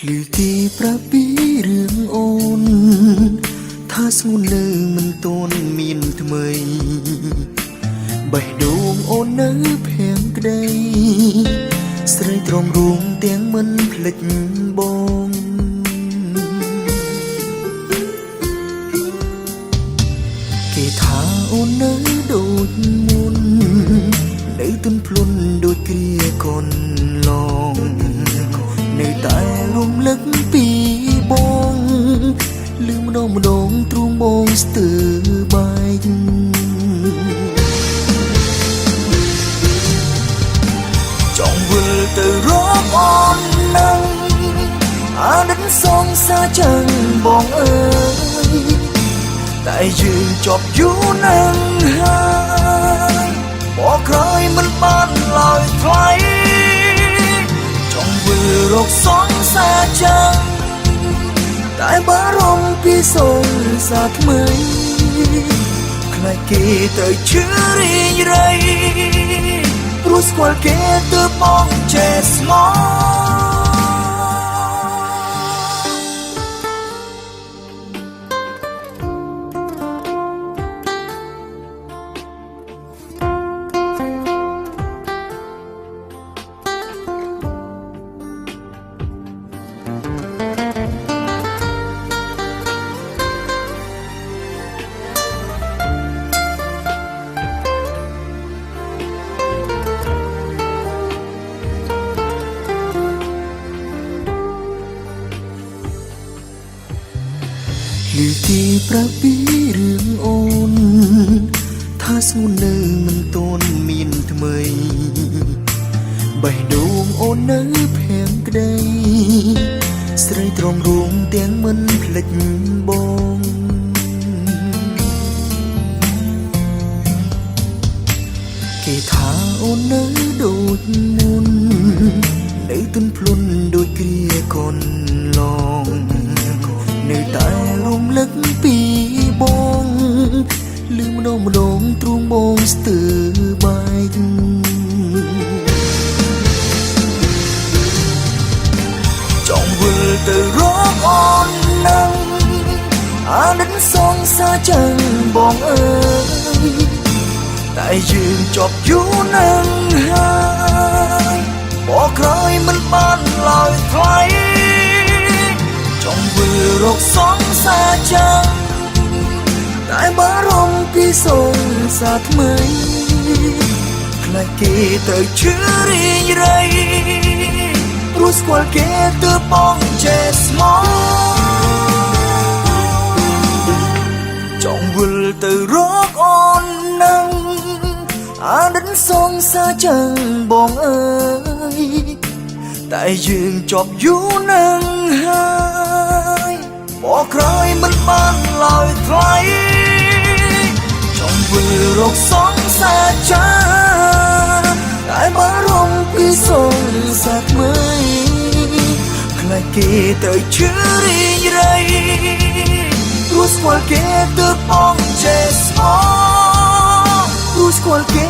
ឮគេប្រាប់ពីរឿងអូនថាស្ងួននៅមិនទាន់មានថ្មីបេះដូងអូននៅភាំងក្ដីស្រីទ្រាំរួមទាំងមិនភ្លេចបងគេថាអូននៅដូចមុននៅទន់ភ្លន់ដូចគ្រាកូនឡងនៅតែរំលឹកពីបងលឺម្ដងទ្រូងបងស្ទើរបែកចង់វិលទៅរកអូននឹងអាណិតសងសាចឹងបងអើយតែយើងជាប់យូរណាស់ហើយមកក្រោយមិនបានឡើយថ្លៃចង់វិលរកសងសាចឹងតែបារម្ភពីសងសាថ្មីខ្លាចគេទៅជឿរីងរៃព្រោះស្គាល់គេទើបបងចេះស្មោះឮគេប្រាប់ពីរឿងអូនថាស្ងួននៅមិនទាន់មានថ្មីបេះដូងអូននៅភាំងក្ដីស្រីទ្រាំរួមទាំងមិនភ្លេចបងគេថាអូននៅដូចមុននៅទន់ភ្លន់ដូចគ្រាកូនឡងនៅតែរំលឹកពីបងលឺម្ដងទ្រូងបងស្ទើរបែកចង់វិលទៅរកអូននឹងអាណិតសងសាចឹងបងអើយតែយើងជាប់យូរណាស់ហើយមកក្រោយមិនបានឡើយថ្លៃចង់វិលរកសងសាចឹងតែបារម្ភពីសងសាថ្មីខ្លាចគេទៅជឿរីងរៃព្រោះស្គាល់គេទើបបងចេះស្មោះចង់វិលទៅរកអូននឹងអាណិតសងសាចឹងបងអើយតែយើងជាប់យូរណាស់ហើយមកក្រោយមិនបានឡើយថ្លៃចង់វិលរកសងសាចឹងតែបារម្ភពីសងសាថ្មីខ្លាចគេទៅជឿរីងរៃព្រោះស្គាល់គេទើបបងចេះស្មោះព្រោះស្គាល់គេ